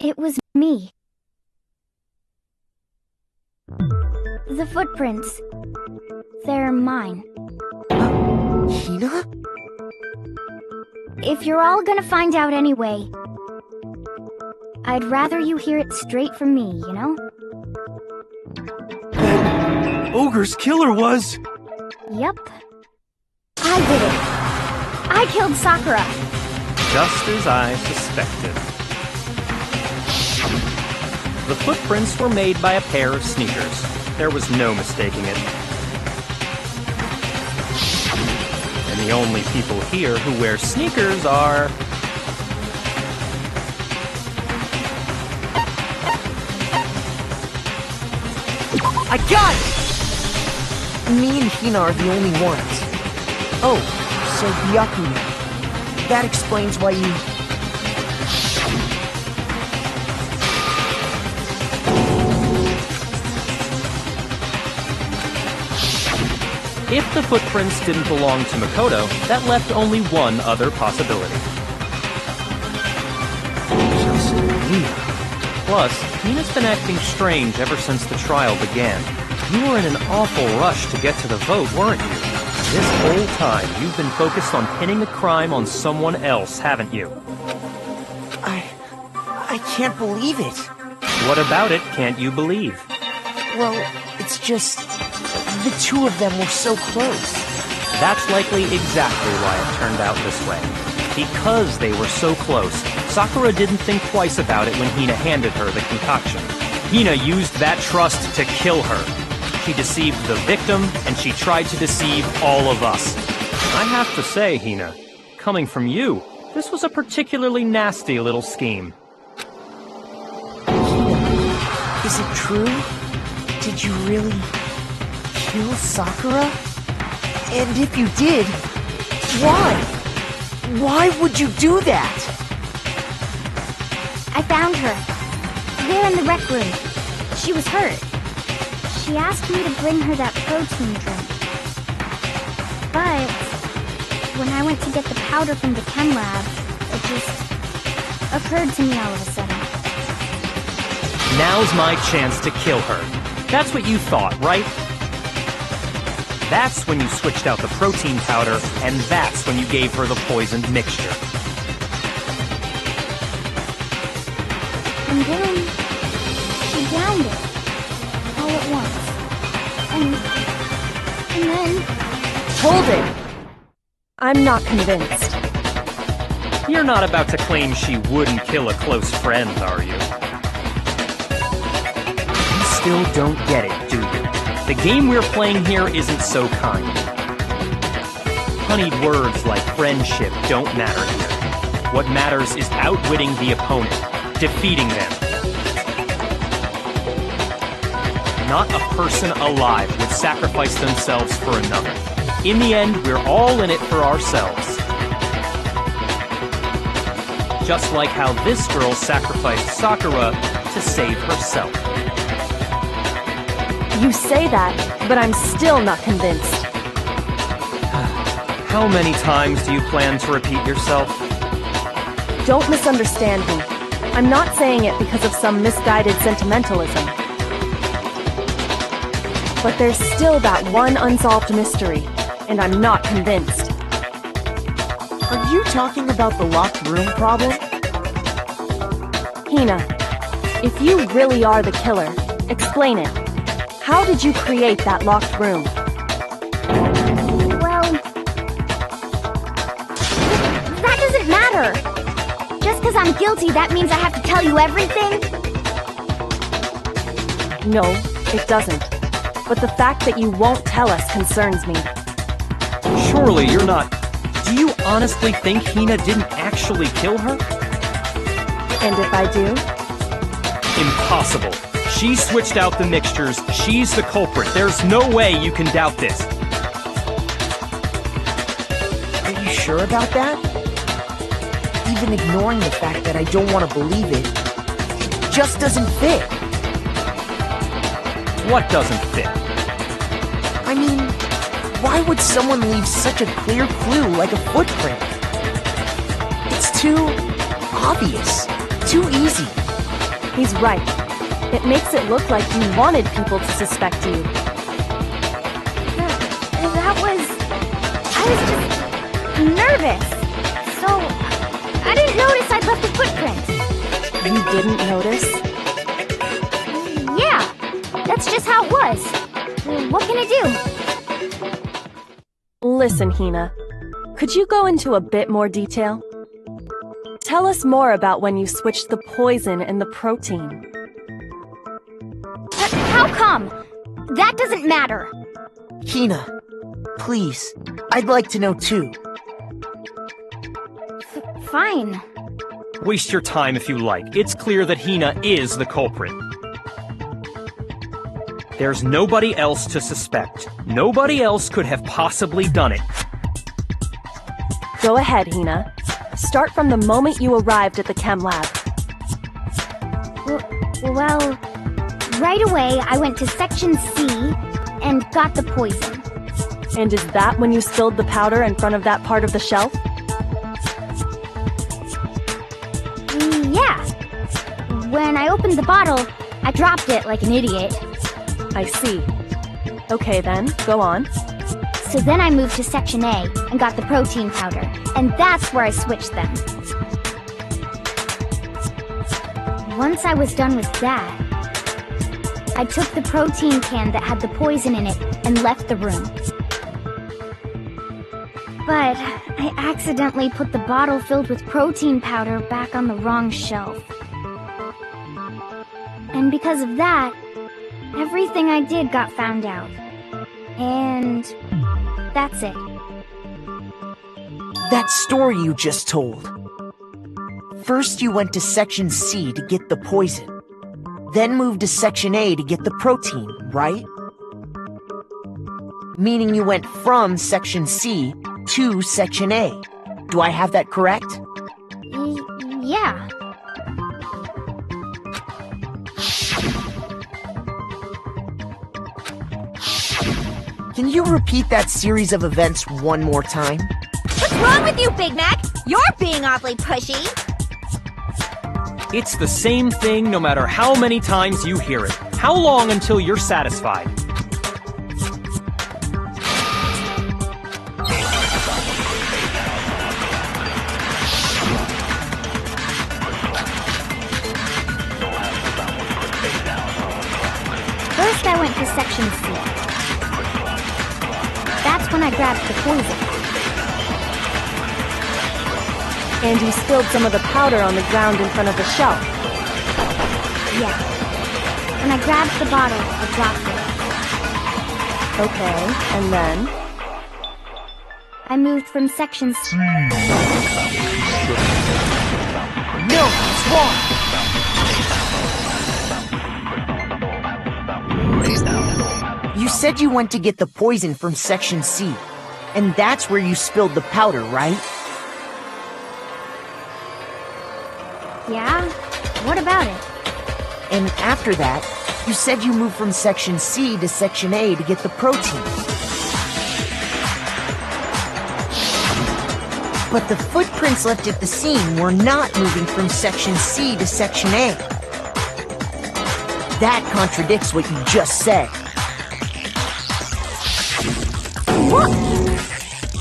It was me. The footprints. They're mine. Hina? If you're all gonna find out anyway, I'd rather you hear it straight from me, you know? That ogre's killer was... Yep. I did it. I killed Sakura. Just as I suspected. The footprints were made by a pair of sneakers. There was no mistaking it. And the only people here who wear sneakers are... I got it! Me and Hina are the only ones. Oh, so Byaku now. That explains why you... If the footprints didn't belong to Makoto, that left only one other possibility. Plus, Hina's been acting strange ever since the trial began. You were in an awful rush to get to the vote, weren't you? This whole time, you've been focused on pinning the crime on someone else, haven't you? I can't believe it. What about it can't you believe? Well, it's just... the two of them were so close. That's likely exactly why it turned out this way. Because they were so close, Sakura didn't think twice about it when Hina handed her the concoction. Hina used that trust to kill her. She deceived the victim, and she tried to deceive all of us. I have to say, Hina, coming from you, this was a particularly nasty little scheme. Hina, is it true? Did you really... kill Sakura? And if you did, why? Why would you do that? I found her. There in the rec room. She was hurt. She asked me to bring her that protein drink. But when I went to get the powder from the chem lab, it just occurred to me all of a sudden. Now's my chance to kill her. That's what you thought, right? That's when you switched out the protein powder, and that's when you gave her the poisoned mixture. And then she downed it all at once. And then... Hold it! I'm not convinced. You're not about to claim she wouldn't kill a close friend, are you? You still don't get it, do you? The game we're playing here isn't so kind. Honeyed words like friendship don't matter here. What matters is outwitting the opponent, defeating them. Not a person alive would sacrifice themselves for another. In the end, we're all in it for ourselves. Just like how this girl sacrificed Sakura to save herself. You say that, but I'm still not convinced. How many times do you plan to repeat yourself? Don't misunderstand me. I'm not saying it because of some misguided sentimentalism. But there's still that one unsolved mystery, and I'm not convinced. Are you talking about the locked room problem? Hina, if you really are the killer, explain it. How did you create that locked room? Well... that doesn't matter! Just because I'm guilty, that means I have to tell you everything? No, it doesn't. But the fact that you won't tell us concerns me. Surely you're not... Do you honestly think Hina didn't actually kill her? And if I do? Impossible. She switched out the mixtures. She's the culprit. There's no way you can doubt this. Are you sure about that? Even ignoring the fact that I don't want to believe it, it just doesn't fit. What doesn't fit? I mean, why would someone leave such a clear clue like a footprint? It's too obvious, too easy. He's right. It makes it look like you wanted people to suspect you. I was just nervous. So, I didn't notice I'd left a footprint. You didn't notice? Yeah, that's just how it was. What can I do? Listen, Hina. Could you go into a bit more detail? Tell us more about when you switched the poison and the protein. How come? That doesn't matter. Hina, please, I'd like to know too. Fine. Waste your time if you like. It's clear that Hina is the culprit. There's nobody else to suspect. Nobody else could have possibly done it. Go ahead, Hina. Start from the moment you arrived at the chem lab. Well, right away I went to Section C and got the poison. And is that when you spilled the powder in front of that part of the shelf? Yeah. When I opened the bottle, I dropped it like an idiot. I see. Okay then, go on. So then I moved to Section A and got the protein powder, and that's where I switched them. Once I was done with that, I took the protein can that had the poison in it and left the room. But I accidentally put the bottle filled with protein powder back on the wrong shelf. And because of that, everything I did got found out. And that's it. That story you just told. First you went to Section C to get the poison, then moved to Section A to get the protein, right? Meaning you went from Section C to Section A. Do I have that correct? Yeah. Can you repeat that series of events one more time? What's wrong with you, Big Mac? You're being awfully pushy. It's the same thing no matter how many times you hear it. How long until you're satisfied? First I went to Section C. That's when I grabbed the poison. And you spilled some of the powder on the ground in front of the shelf. Yeah. When I grabbed the bottle, I dropped it. Okay, and then? I moved from Section C. No, it's wrong! You said you went to get the poison from Section C, and that's where you spilled the powder, right? Yeah? What about it? And after that, you said you moved from Section C to Section A to get the protein. But the footprints left at the scene were not moving from Section C to Section A. That contradicts what you just said. What?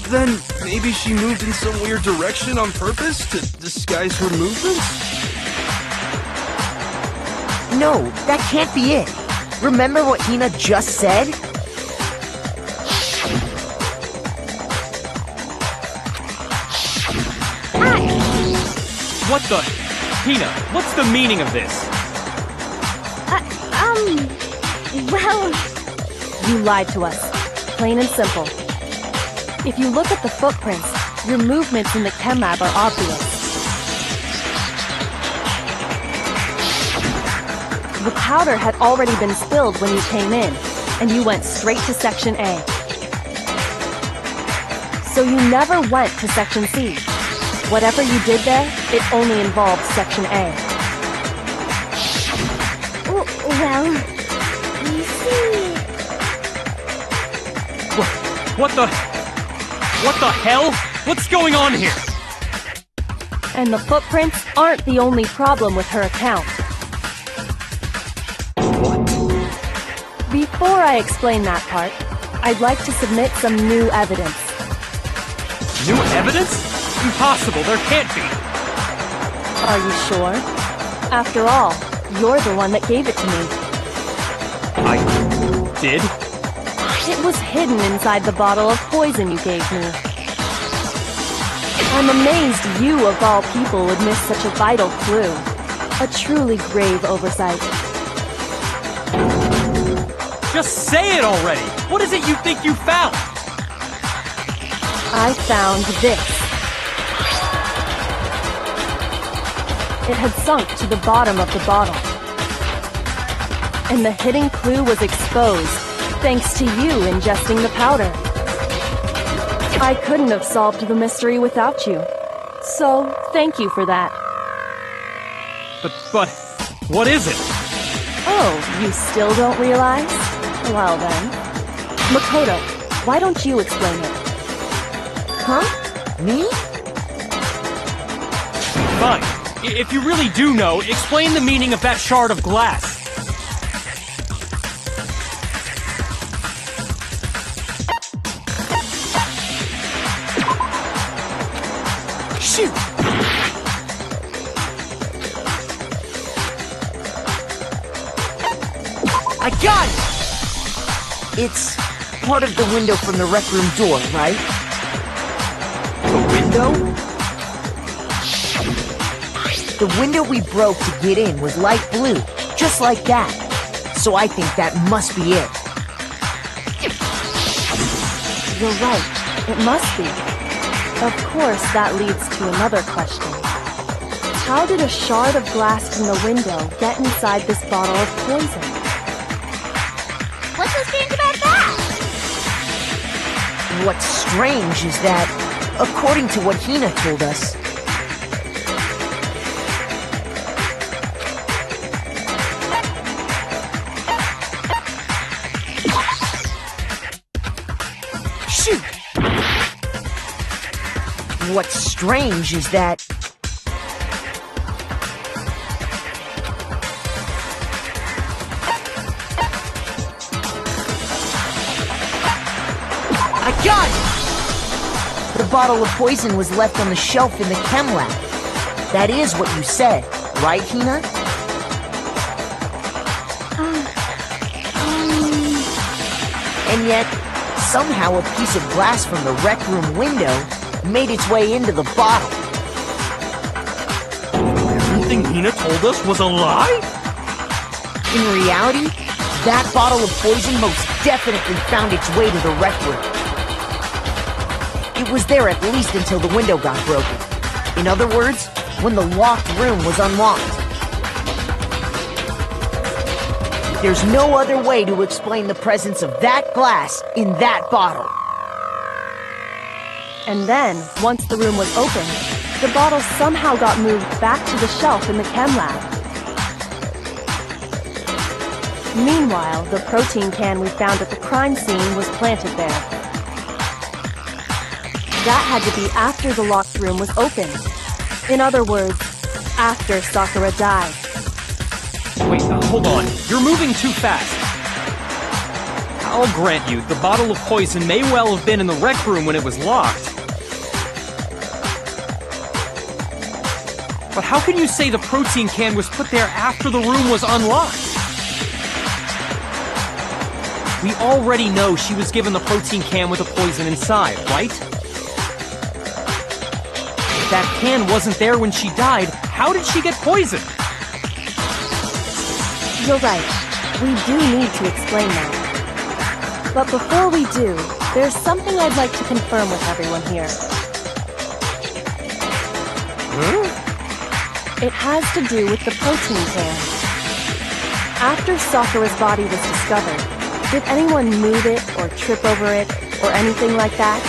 Then maybe she moved in some weird direction on purpose to disguise her movements? No, that can't be it. Remember what Hina just said? What the? Hina, what's the meaning of this? Well... You lied to us. Plain and simple. If you look at the footprints, your movements in the chem lab are obvious. The powder had already been spilled when you came in, and you went straight to Section A. So you never went to Section C. Whatever you did there, it only involved Section A. Well, you see... What the hell? What's going on here? And the footprints aren't the only problem with her account. What? Before I explain that part, I'd like to submit some new evidence. New evidence? Impossible, there can't be. Are you sure? After all, you're the one that gave it to me. I did? It was hidden inside the bottle of poison you gave me. I'm amazed you, of all people, would miss such a vital clue. A truly grave oversight. Just say it already! What is it you think you found? I found this. It had sunk to the bottom of the bottle. And the hidden clue was exposed, thanks to you ingesting the powder. I couldn't have solved the mystery without you. So, thank you for that. But, what is it? Oh, you still don't realize? Well then. Makoto, why don't you explain it? Huh? Me? Fine. If you really do know, explain the meaning of that shard of glass. Shoot! I got it! It's part of the window from the rec room door, right? The window? The window we broke to get in was light blue, just like that. So I think that must be it. You're right. It must be. Of course, that leads to another question. How did a shard of glass from the window get inside this bottle of poison? What's so strange about that? What's strange is that, according to what Hina told us, shoot! What's strange is that I got it! The bottle of poison was left on the shelf in the chem lab. That is what you said, right, Hina? And yet, somehow a piece of glass from the rec room window made its way into the bottle. Everything Hina told us was a lie? In reality, that bottle of poison most definitely found its way to the rec room. It was there at least until the window got broken. In other words, when the locked room was unlocked. There's no other way to explain the presence of that glass in that bottle. And then, once the room was opened, the bottle somehow got moved back to the shelf in the chem lab. Meanwhile, the protein can we found at the crime scene was planted there. That had to be after the locked room was opened. In other words, after Sakura died. Wait, hold on. You're moving too fast. I'll grant you, the bottle of poison may well have been in the rec room when it was locked. But how can you say the protein can was put there after the room was unlocked? We already know she was given the protein can with the poison inside, right? If that can wasn't there when she died, how did she get poisoned? You're right. We do need to explain that. But before we do, there's something I'd like to confirm with everyone here. It has to do with the protein can. After Sakura's body was discovered, did anyone move it or trip over it or anything like that?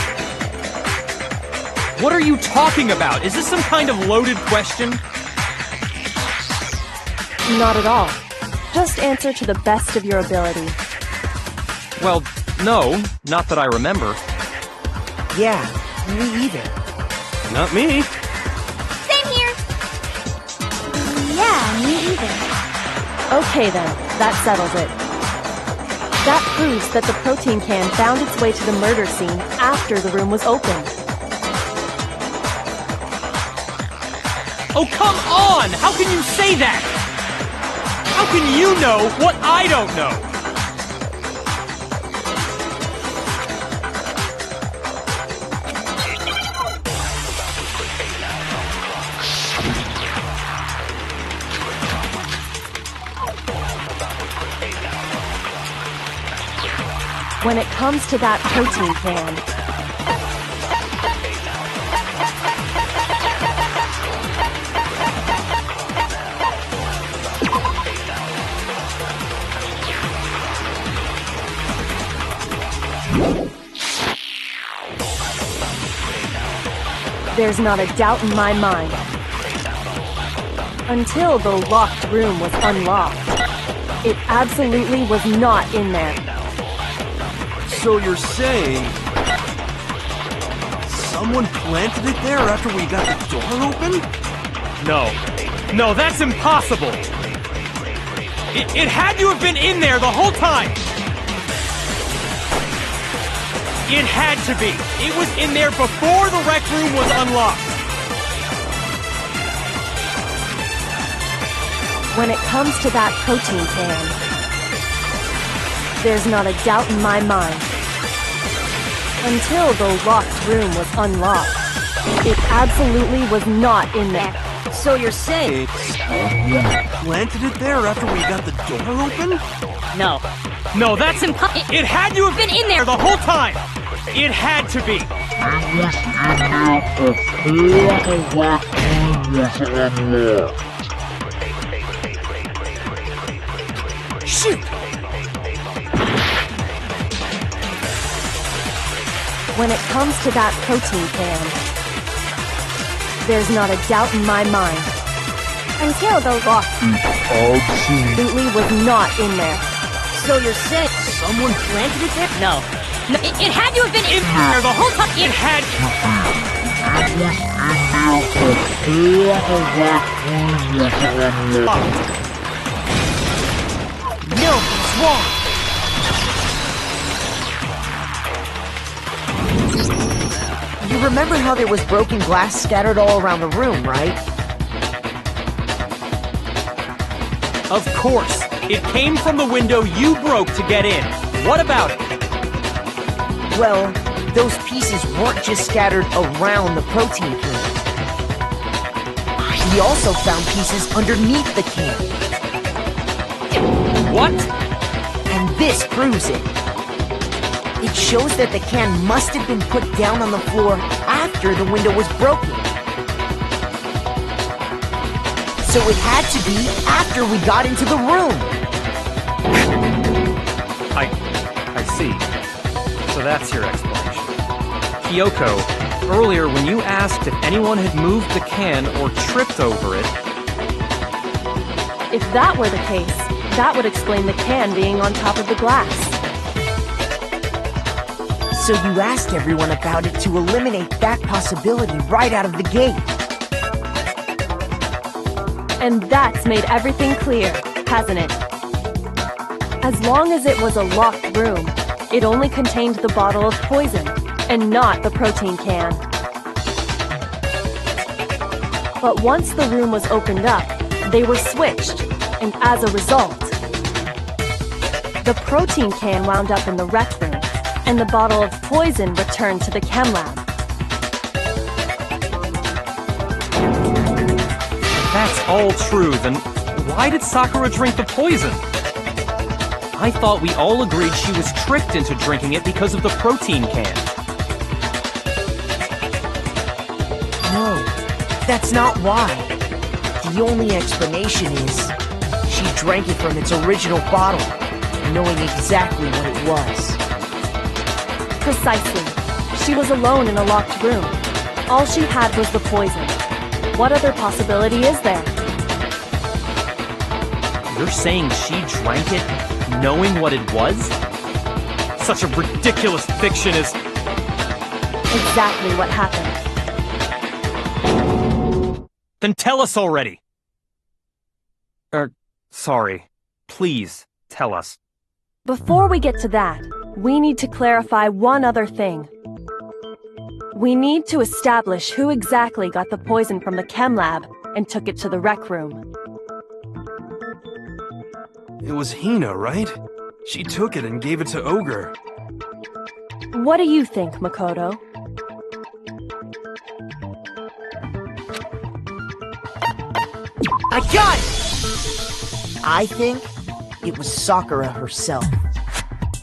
What are you talking about? Is this some kind of loaded question? Not at all. Just answer to the best of your ability. Well, no, not that I remember. Yeah, me either. Not me. Same here. Yeah, me either. Okay then, that settles it. That proves that the protein can found its way to the murder scene after the room was opened. Oh, come on! How can you say that? How can you know what I don't know? When it comes to that protein can, there's not a doubt in my mind. Until the locked room was unlocked, it absolutely was not in there. So you're saying someone planted it there after we got the door open? No. No, that's impossible! It had to have been in there the whole time! It had to be! It was in there before the rec room was unlocked! When it comes to that protein can, there's not a doubt in my mind. Until the locked room was unlocked, it absolutely was not in there. So you're saying... Planted it there after we got the door open? No. No, that's impossible! It had to have been in there the whole time! It had to be! Shoot! When it comes to that protein can, there's not a doubt in my mind. Until the lock absolutely was not in there. So you're saying... Someone planted it there? No. No, it had to have been in there the whole time. It had... No, he's wrong. You remember how there was broken glass scattered all around the room, right? Of course! It came from the window you broke to get in. What about it? Well, those pieces weren't just scattered around the protein can. We also found pieces underneath the can. What? And this proves it. It shows that the can must have been put down on the floor after the window was broken. So it had to be after we got into the room. I see. So that's your explanation. Kyoko, earlier when you asked if anyone had moved the can or tripped over it... If that were the case, that would explain the can being on top of the glass. So you asked everyone about it to eliminate that possibility right out of the gate. And that's made everything clear, hasn't it? As long as it was a locked room, it only contained the bottle of poison, and not the protein can. But once the room was opened up, they were switched, and as a result, the protein can wound up in the rec room, and the bottle of poison returned to the chem lab. If that's all true, then why did Sakura drink the poison? I thought we all agreed she was tricked into drinking it because of the protein can. No, that's not why. The only explanation is she drank it from its original bottle, knowing exactly what it was. Precisely. She was alone in a locked room. All she had was the poison. What other possibility is there? You're saying she drank it knowing what it was? Such a ridiculous fiction is... Exactly what happened. Then tell us already! Sorry. Please, tell us. Before we get to that, we need to clarify one other thing. We need to establish who exactly got the poison from the chem lab and took it to the rec room. It was Hina, right? She took it and gave it to Ogre. What do you think, Makoto? I got it! I think it was Sakura herself.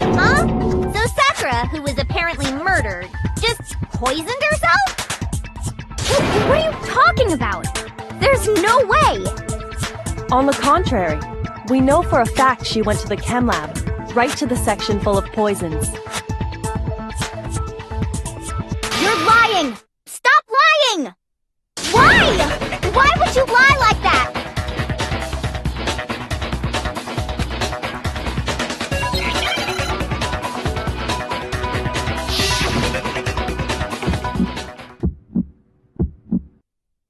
Huh? So Sakura, who was apparently murdered, just poisoned herself? What are you talking about? There's no way! On the contrary, we know for a fact she went to the chem lab, right to the section full of poisons. You're lying! Stop lying! Why? Why would you lie like that?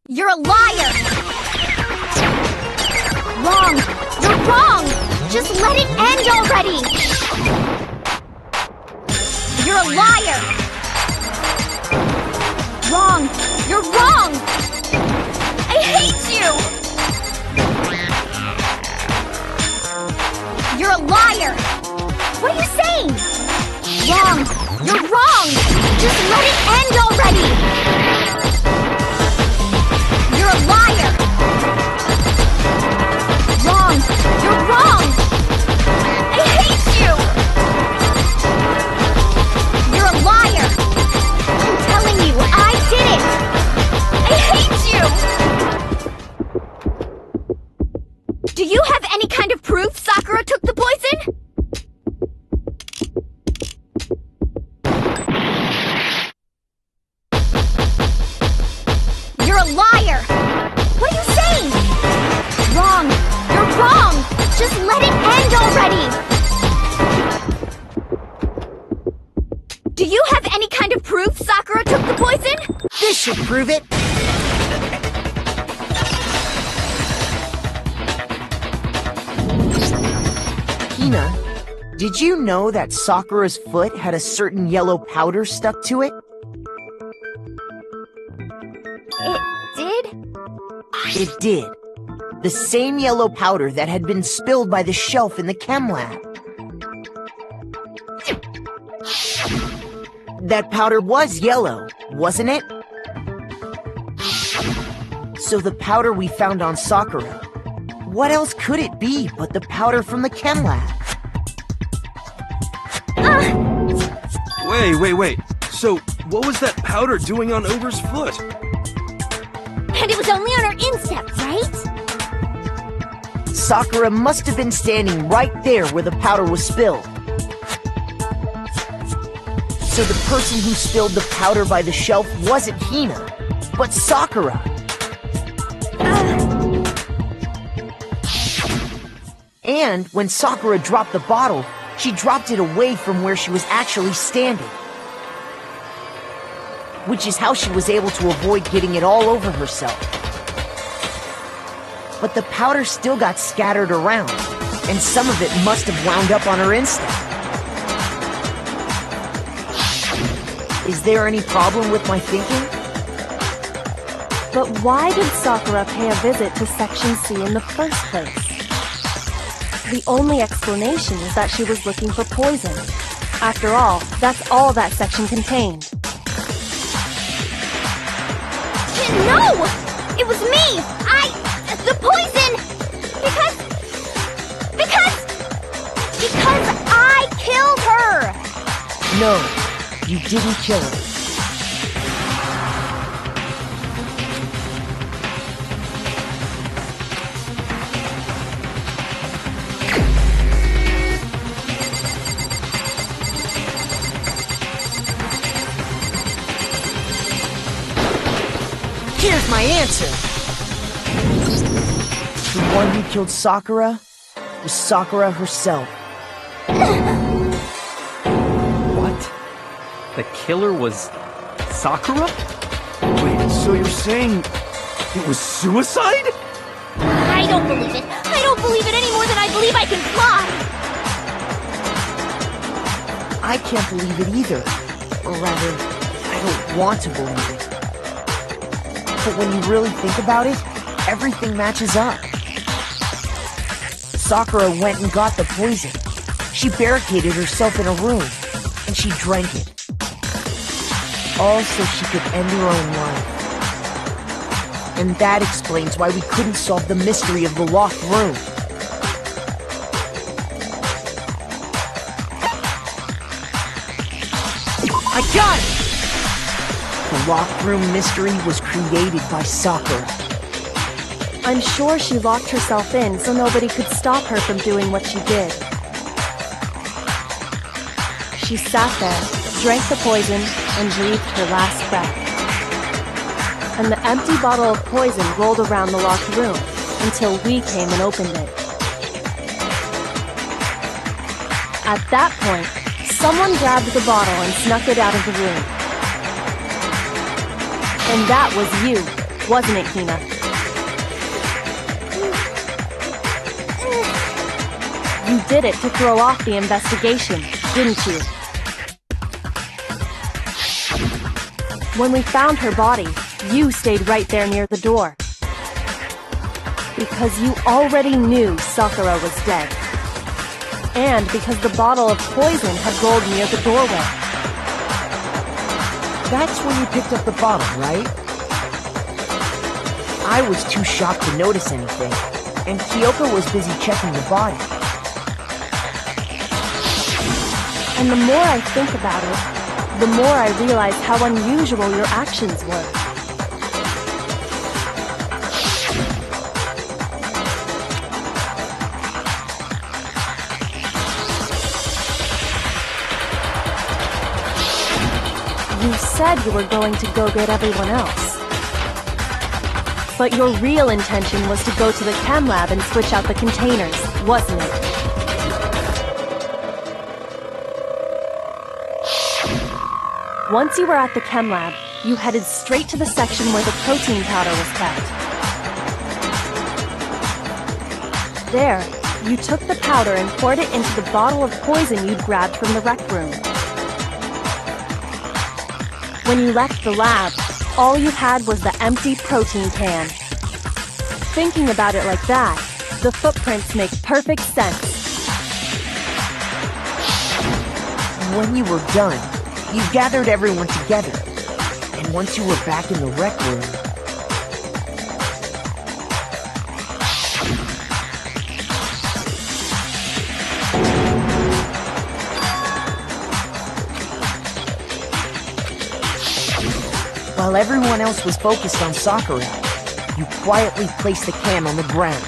You're a liar! Wrong! You're wrong! Just let it end already! You're a liar! Wrong! You're wrong! I hate you! You're a liar! What are you saying? Wrong! You're wrong! Just let it end already! You're a liar! Wrong! You're wrong! I hate you! You're a liar! I'm telling you, I did it! I hate you! Do you have any kind of proof Sakura took the poison? You're a liar! What are you saying? Wrong! You're wrong! Just let it end already! Do you have any kind of proof Sakura took the poison? This should prove it! Hina, did you know that Sakura's foot had a certain yellow powder stuck to it? It did? It did. The same yellow powder that had been spilled by the shelf in the chem lab. That powder was yellow, wasn't it? So the powder we found on Sakura, what else could it be but the powder from the chem lab? Wait. So, what was that powder doing on Ogre's foot? And it was only on her instep, right? Sakura must have been standing right there where the powder was spilled. So the person who spilled the powder by the shelf wasn't Hina, but Sakura. And when Sakura dropped the bottle, she dropped it away from where she was actually standing. Which is how she was able to avoid getting it all over herself. But the powder still got scattered around, and some of it must have wound up on her instep. Is there any problem with my thinking? But why did Sakura pay a visit to Section C in the first place? The only explanation is that she was looking for poison. After all, that's all that section contained. No! It was me! The poison! Because I killed her! No, you didn't kill her. Here's my answer. The one who killed Sakura was Sakura herself. What? The killer was Sakura? Wait, so you're saying it was suicide? I don't believe it. I don't believe it any more than I believe I can I can't believe it either. Or rather, I don't want to believe it. But when you really think about it, everything matches up. Sakura went and got the poison. She barricaded herself in a room, and she drank it. All so she could end her own life. And that explains why we couldn't solve the mystery of the locked room. I got it! The locked room mystery was created by Sakura. I'm sure she locked herself in so nobody could stop her from doing what she did. She sat there, drank the poison, and breathed her last breath. And the empty bottle of poison rolled around the locked room until we came and opened it. At that point, someone grabbed the bottle and snuck it out of the room. And that was you, wasn't it, Hina? You did it to throw off the investigation, didn't you? When we found her body, you stayed right there near the door. Because you already knew Sakura was dead. And because the bottle of poison had rolled near the doorway. That's when you picked up the bottle, right? I was too shocked to notice anything, and Kyoko was busy checking the body. And the more I think about it, the more I realize how unusual your actions were. You said you were going to go get everyone else. But your real intention was to go to the chem lab and switch out the containers, wasn't it? Once you were at the chem lab, you headed straight to the section where the protein powder was kept. There, you took the powder and poured it into the bottle of poison you'd grabbed from the rec room. When you left the lab, all you had was the empty protein can. Thinking about it like that, the footprints make perfect sense. When you were done, you gathered everyone together. And once you were back in the rec room... While everyone else was focused on Sakura, you quietly placed the can on the ground.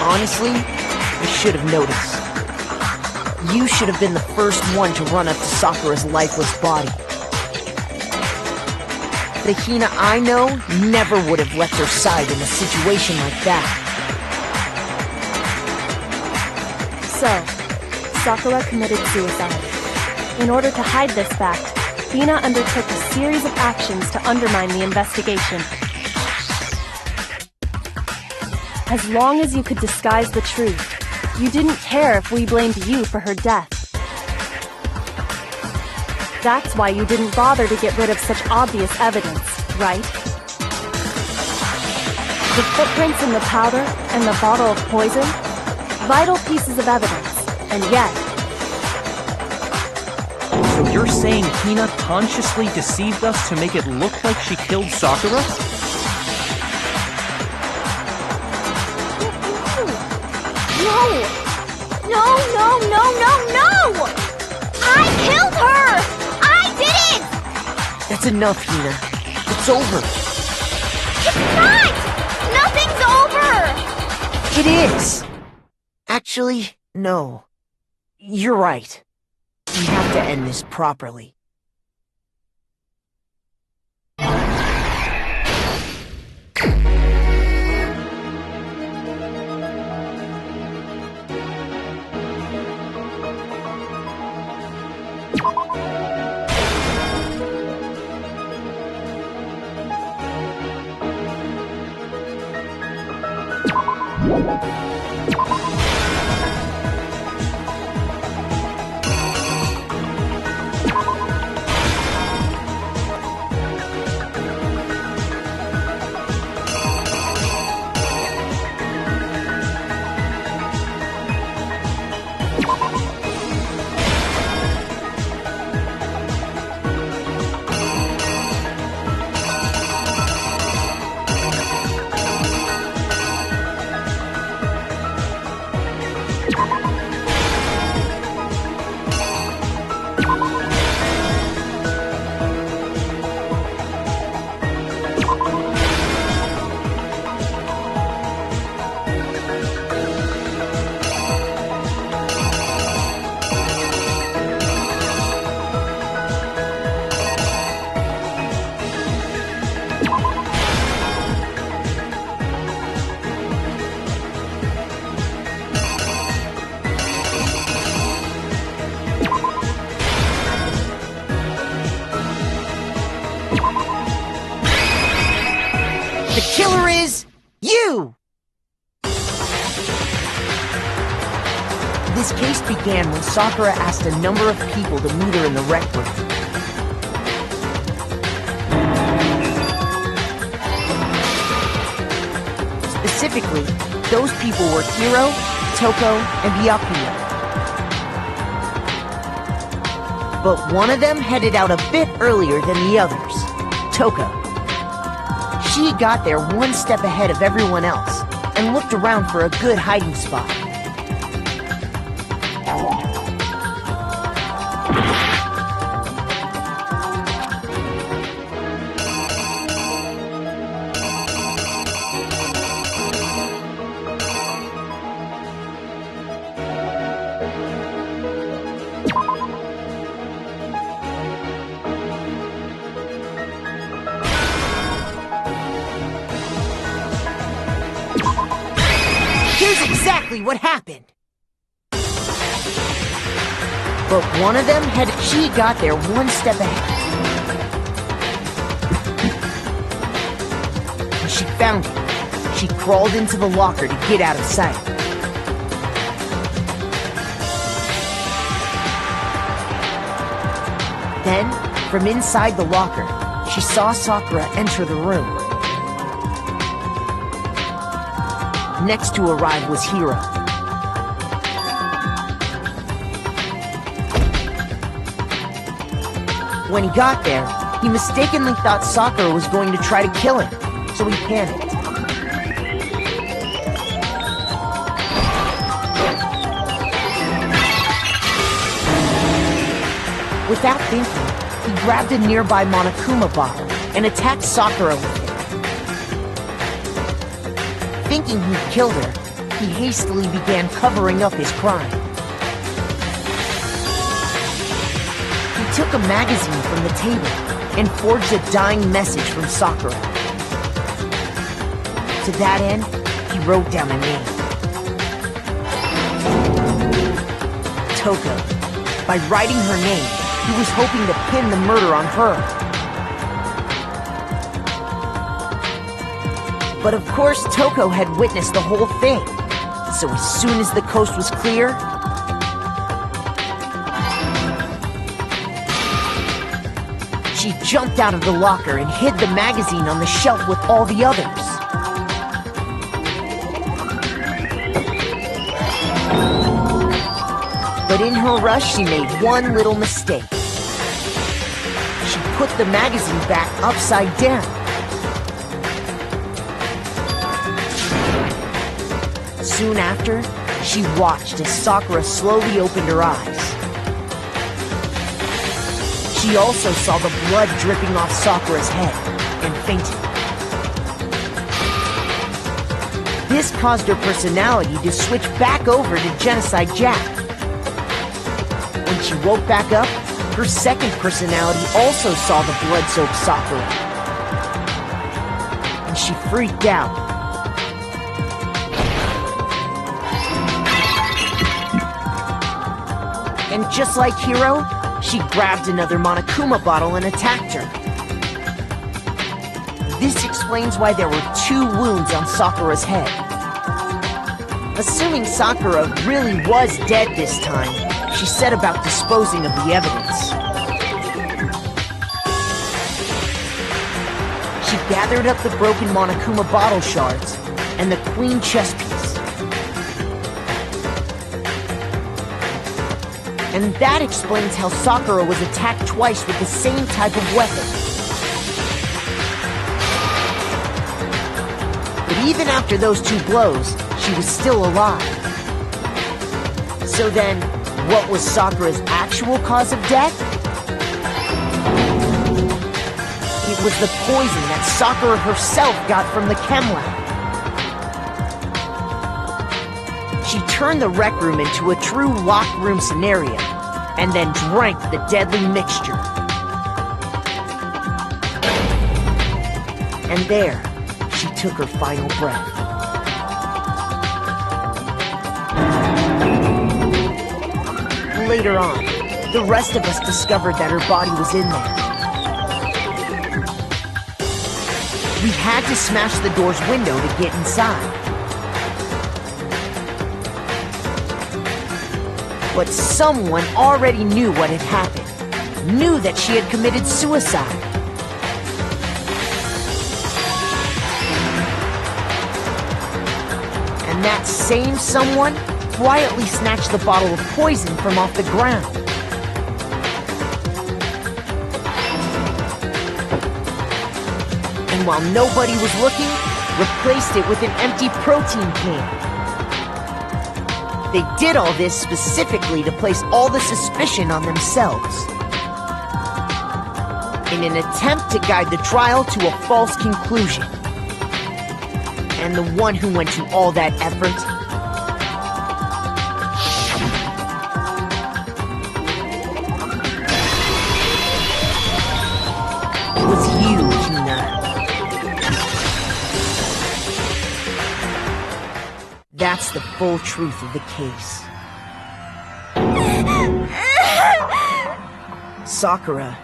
Honestly, I should have noticed. You should have been the first one to run up to Sakura's lifeless body. The Hina I know never would have left her side in a situation like that. So, Sakura committed suicide. In order to hide this fact, Hina undertook a series of actions to undermine the investigation. As long as you could disguise the truth, you didn't care if we blamed you for her death. That's why you didn't bother to get rid of such obvious evidence, right? The footprints in the powder and the bottle of poison? Vital pieces of evidence, and yet... So you're saying Hina consciously deceived us to make it look like she killed Sakura? No! No, no, no, no, no! I killed her! I did it! That's enough, Hina. It's over. It's not! Nothing's over! It is! Actually, no. You're right. We have to end this properly. You! This case began when Sakura asked a number of people to meet her in the rec room. Specifically, those people were Hiro, Toko, and Byakuya. But one of them headed out a bit earlier than the others, Toko. She got there one step ahead of everyone else and looked around for a good hiding spot. Here's exactly what happened. But one of them she got there one step ahead. When she found it, she crawled into the locker to get out of sight. Then, from inside the locker, she saw Sakura enter the room. Next to arrive was Hiro. When he got there, he mistakenly thought Sakura was going to try to kill him, so he panicked. Without thinking, he grabbed a nearby Monokuma bottle and attacked Sakura with it. Thinking he'd killed her, he hastily began covering up his crime. He took a magazine from the table and forged a dying message from Sakura. To that end, he wrote down a name. Toko. By writing her name, he was hoping to pin the murder on her. But of course, Toko had witnessed the whole thing. So as soon as the coast was clear, she jumped out of the locker and hid the magazine on the shelf with all the others. But in her rush, she made one little mistake. She put the magazine back upside down. Soon after, she watched as Sakura slowly opened her eyes. She also saw the blood dripping off Sakura's head and fainted. This caused her personality to switch back over to Genocide Jack. When she woke back up, her second personality also saw the blood-soaked Sakura. And she freaked out. And just like Hiro, she grabbed another Monokuma bottle and attacked her. This explains why there were 2 wounds on Sakura's head. Assuming Sakura really was dead this time, she set about disposing of the evidence. She gathered up the broken Monokuma bottle shards and the queen chess piece. And that explains how Sakura was attacked twice with the same type of weapon. But even after those 2 blows, she was still alive. So then, what was Sakura's actual cause of death? It was the poison that Sakura herself got from the chem lab. She turned the rec room into a true locked room scenario, and then drank the deadly mixture. And there, she took her final breath. Later on, the rest of us discovered that her body was in there. We had to smash the door's window to get inside. But someone already knew what had happened. Knew that she had committed suicide. And that same someone quietly snatched the bottle of poison from off the ground. And while nobody was looking, replaced it with an empty protein can. They did all this specifically to place all the suspicion on themselves, in an attempt to guide the trial to a false conclusion. And the one who went to all that effort was you, Hina. That's the full truth of the case. Sakura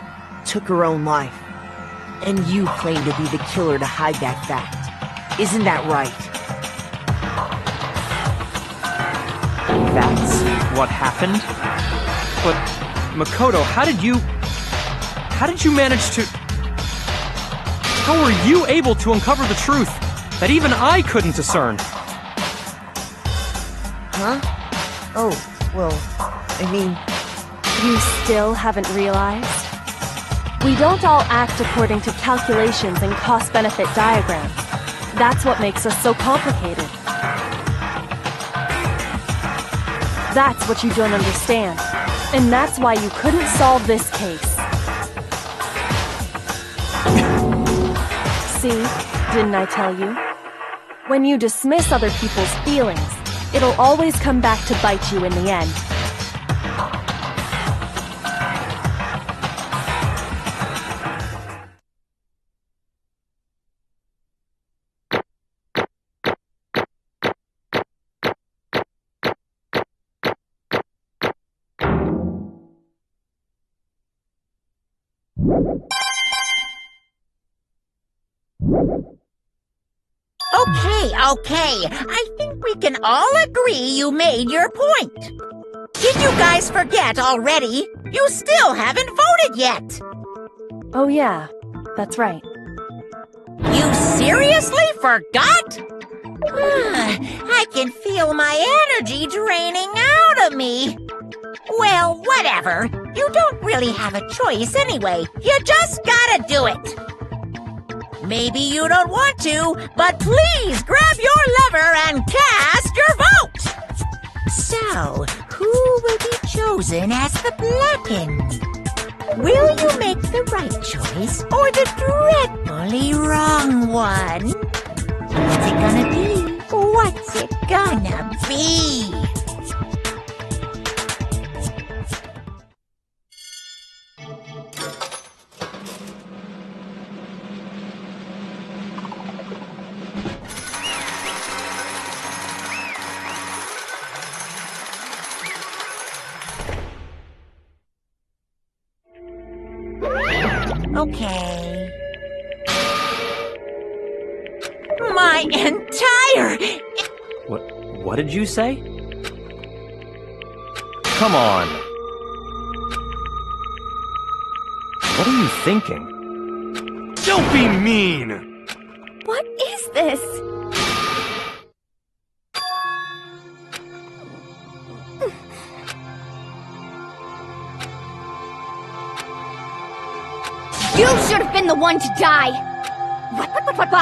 took her own life, and you claim to be the killer to hide that fact. Isn't that right? That's what happened? But, Makoto, how did you manage to... How were you able to uncover the truth that even I couldn't discern? Huh? Oh, well, I mean... You still haven't realized? We don't all act according to calculations and cost-benefit diagrams. That's what makes us so complicated. That's what you don't understand. And that's why you couldn't solve this case. See? Didn't I tell you? When you dismiss other people's feelings, it'll always come back to bite you in the end. Okay. I think we can all agree you made your point. Did you guys forget already? You still haven't voted yet. Oh yeah, that's right. You seriously forgot? I can feel my energy draining out of me. Well, whatever. You don't really have a choice anyway. You just gotta do it. Maybe you don't want to, but please grab your lever and cast your vote! So, who will be chosen as the Blackened? Will you make the right choice or the dreadfully wrong one? What's it gonna be? What's it gonna be? Okay. My entire... What did you say? Come on. What are you thinking? Don't be mean! What is this? You should have been the one to die! What? What?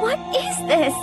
What is this?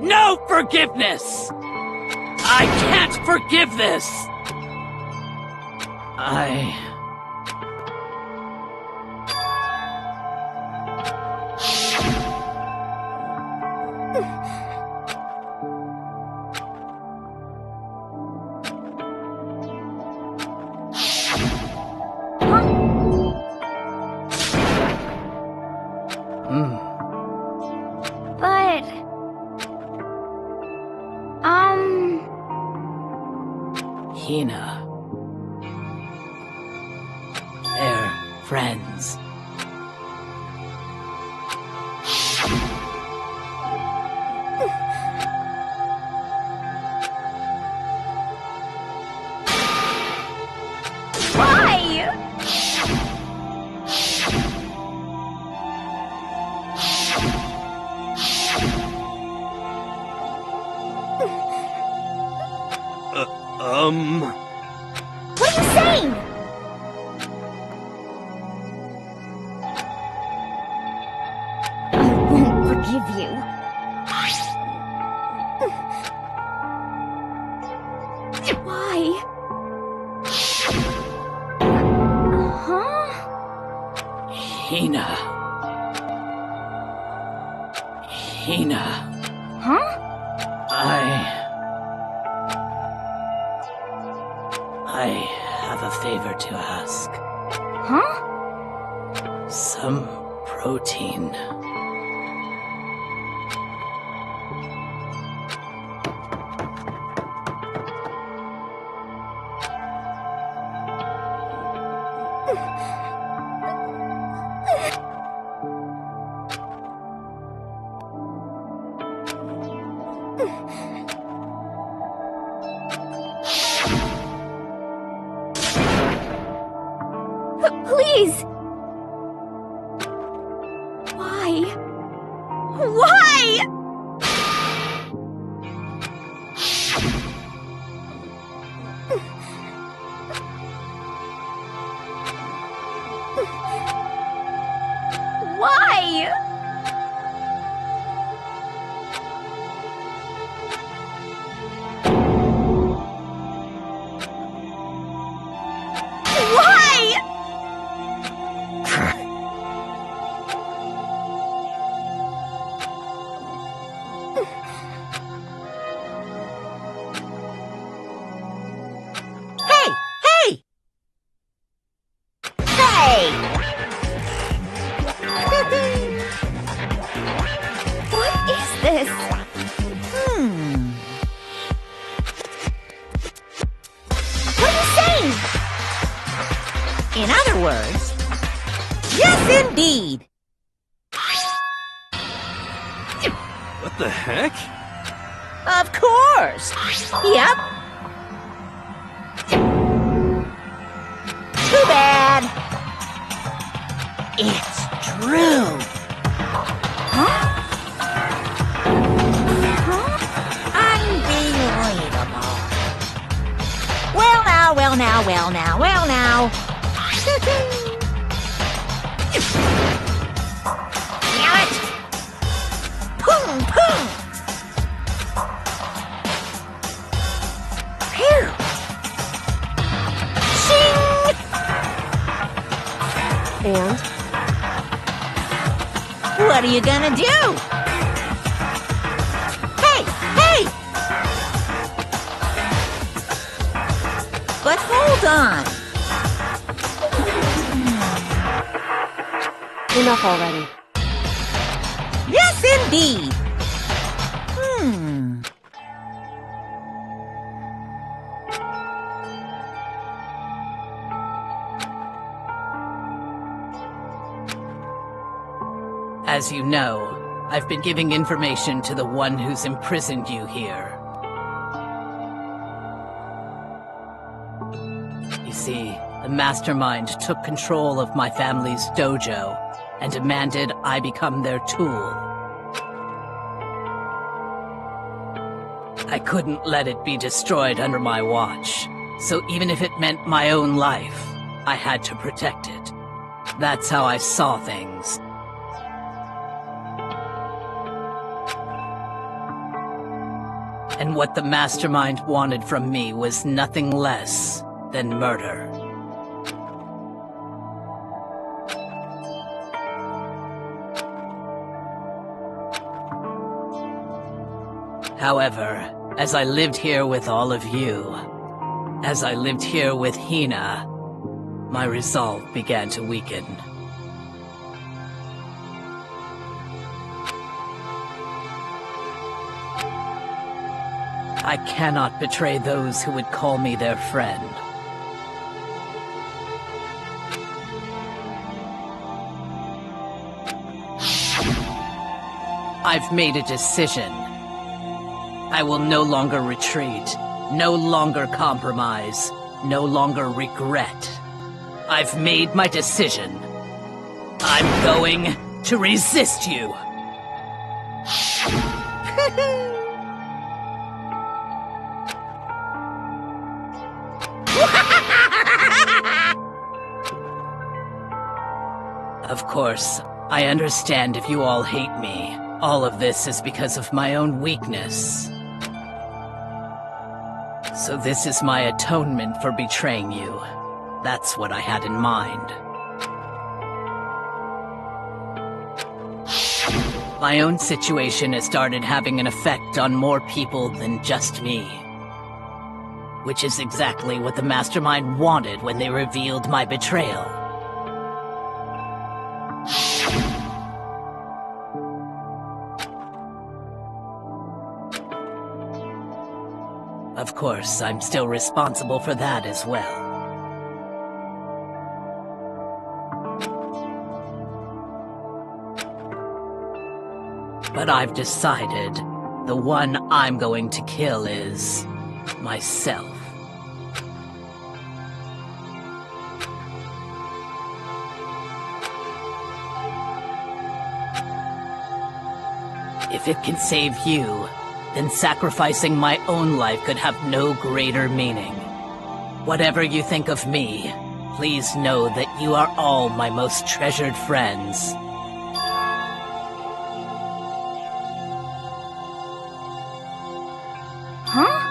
No forgiveness! I can't forgive this! But... Hina. They're friends. Why? What are you saying? I won't forgive you. Why? Huh? Hina. Hina. Huh? I have a favor to ask. Huh? Some protein. Please! Why? Why? Why? Why? Hey! Hey! Hey! What is this? What are you saying? In other words, yes, indeed. What the heck? Of course. Yep. Too bad. It's true. Unbelievable. Well now, well now, well now, well now. Damn it! Boom, boom! Phew! Shing! And? What are you gonna do? Hey! Hey! But hold on. Enough already. Yes, indeed. As you know, I've been giving information to the one who's imprisoned you here. You see, the mastermind took control of my family's dojo and demanded I become their tool. I couldn't let it be destroyed under my watch, so even if it meant my own life, I had to protect it. That's how I saw things. And what the mastermind wanted from me was nothing less than murder. However, as I lived here with all of you, as I lived here with Hina, my resolve began to weaken. I cannot betray those who would call me their friend. I've made a decision. I will no longer retreat, no longer compromise, no longer regret. I've made my decision. I'm going to resist you. Of course, I understand if you all hate me. All of this is because of my own weakness. So this is my atonement for betraying you. That's what I had in mind. My own situation has started having an effect on more people than just me. Which is exactly what the Mastermind wanted when they revealed my betrayal. Of course, I'm still responsible for that as well. But I've decided the one I'm going to kill is myself. If it can save you, then sacrificing my own life could have no greater meaning. Whatever you think of me, please know that you are all my most treasured friends. Huh?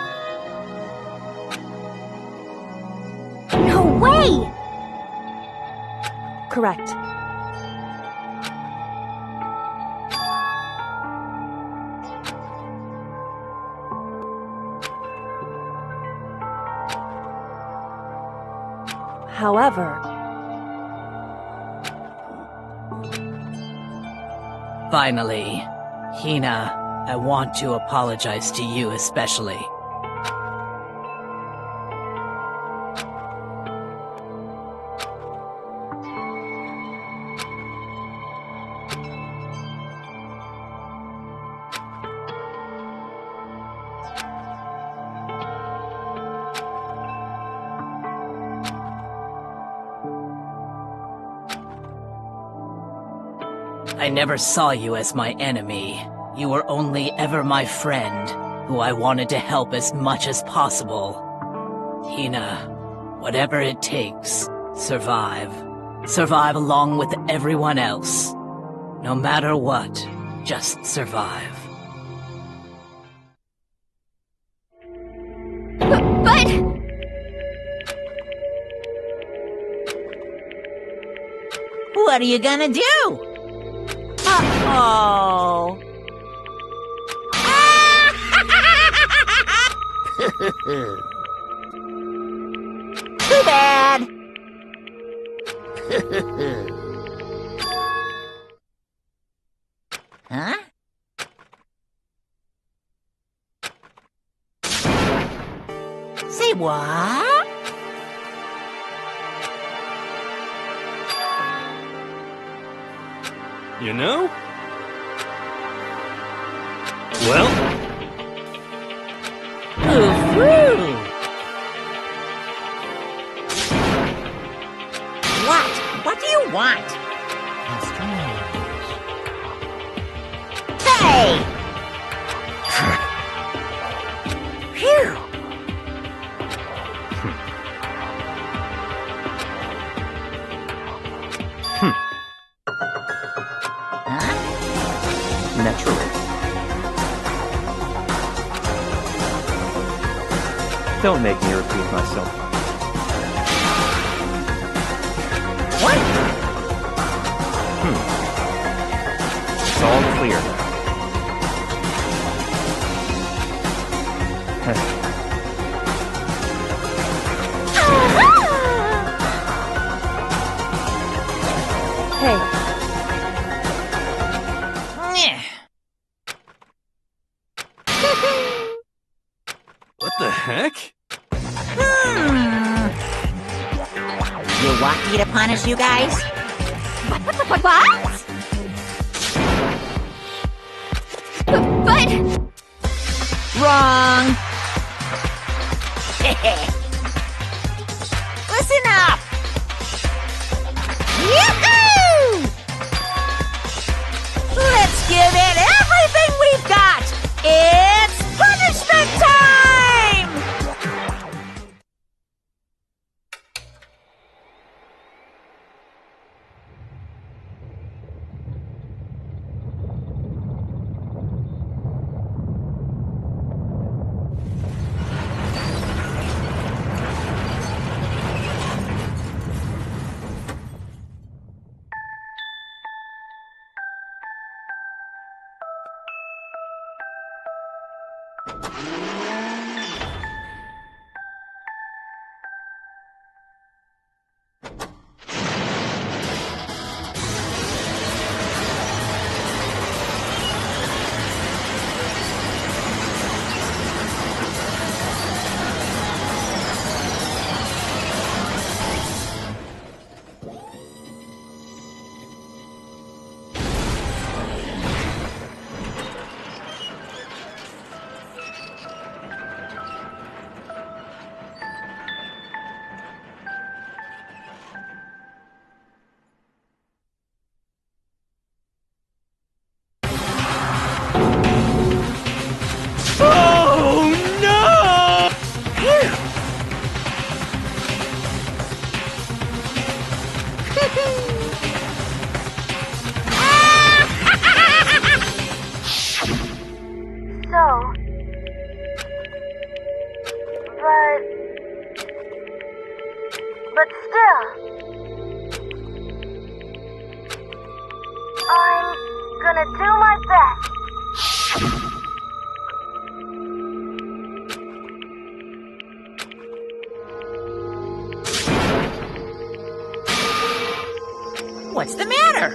No way! Correct. However, finally, Hina, I want to apologize to you especially. I never saw you as my enemy. You were only ever my friend, who I wanted to help as much as possible. Hina, whatever it takes, survive. Survive along with everyone else. No matter what, just survive. But... What are you gonna do? Uh-oh. Too bad. Huh? Say what? You know? Well? Ooh-hoo. What? What do you want? Hey! Phew! Naturally. Don't make me repeat myself. What? It's all clear now. Hey, Nyeh. What the heck? You want me to punish you guys? What? But... Wrong! Listen up! Yahoo! Let's give it everything we've got! It's punishment time! But still, I'm gonna do my best. What's the matter?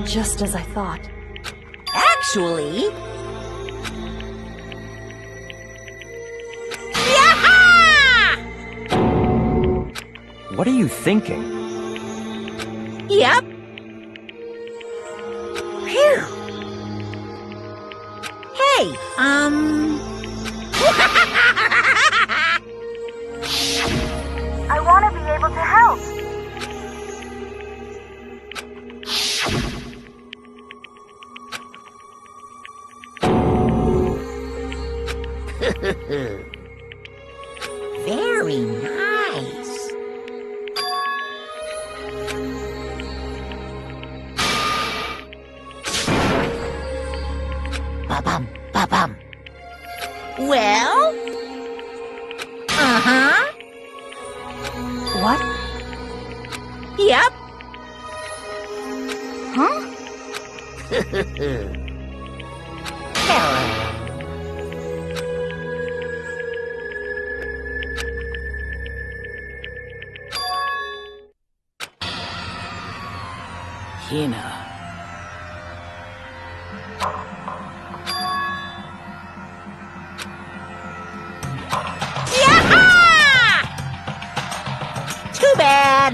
Just as I thought. Actually... Yaha! What are you thinking? Yep. Phew. Hey, I want to be able to help. Very nice. Ba-bum, ba-bum. Well? Uh-huh. What? Yep. Huh? Hello. Hina. Yaha! Too bad.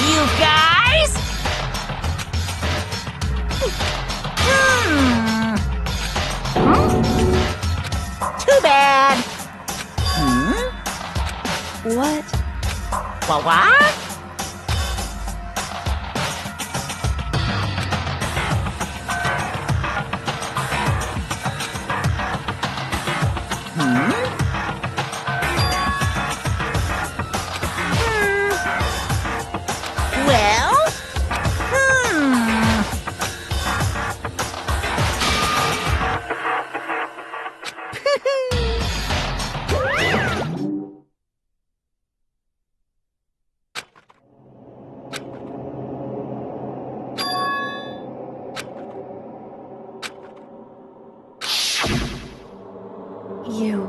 You guys? Too bad. What? What? You.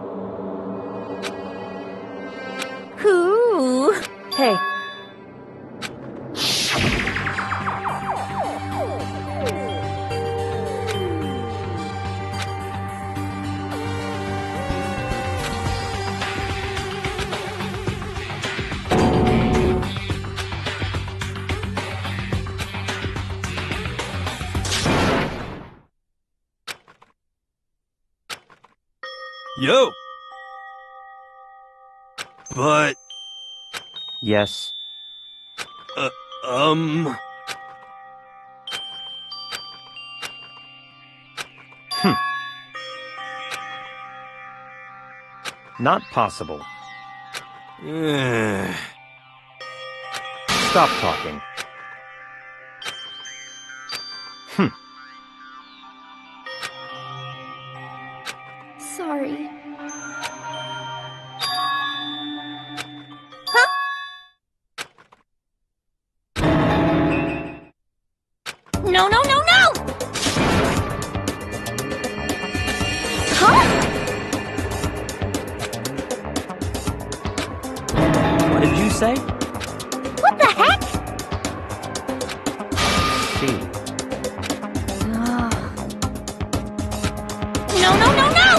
Who? Hey. Yo! But, Yes. um... Not possible. eh. Stop talking. Sorry. No, no, no, no! What did you say? What the heck? See. No, no, no, no!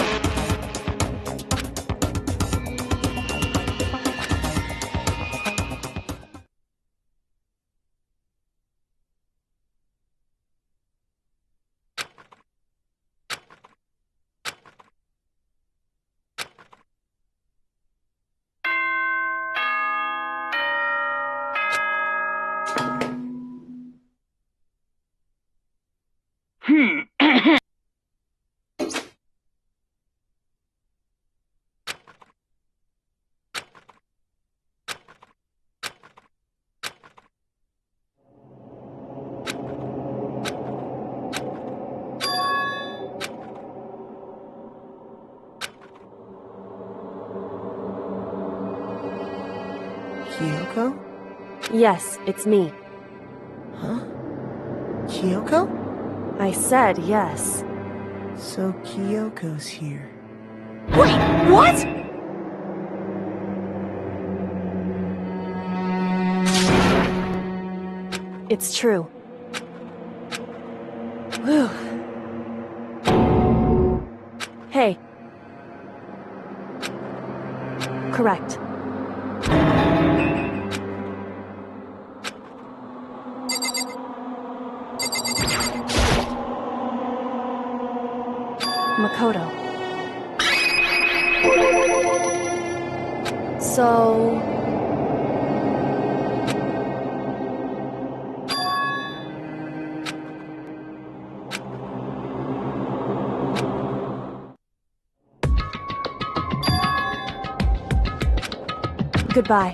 Kyoko? Yes, it's me. Huh? Kyoko? I said yes. So Kyoko's here. Wait, what? It's true. Whew. Hey. Correct. Makoto. So... Goodbye.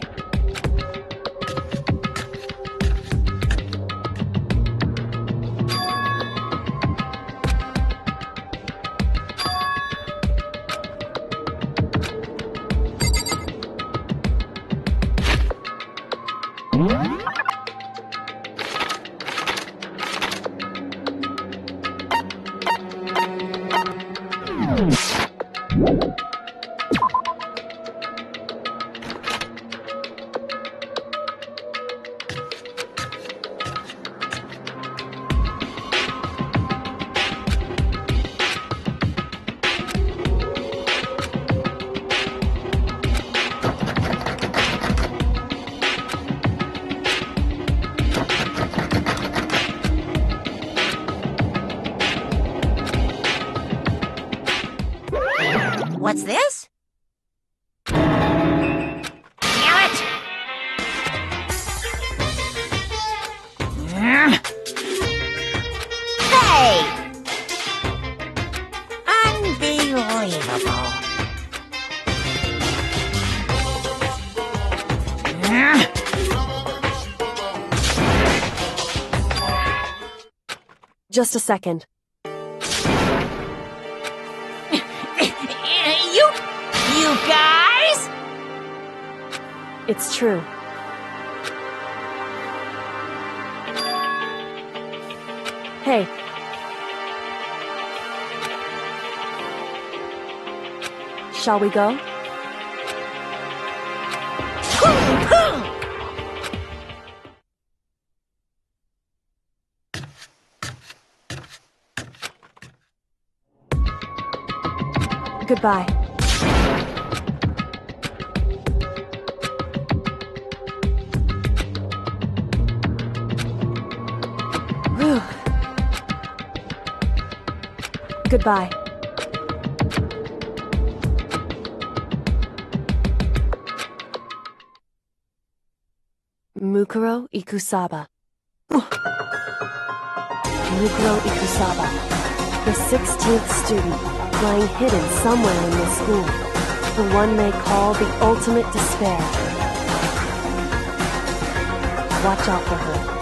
What's this? Damn it! Hey! Unbelievable. Just a second. You guys? It's true. Hey. Shall we go? Goodbye. Whew. Goodbye. Mukuro Ikusaba. Mukuro Ikusaba, the 16th student, lying hidden somewhere in this school. The one they call the ultimate despair. Watch out for her.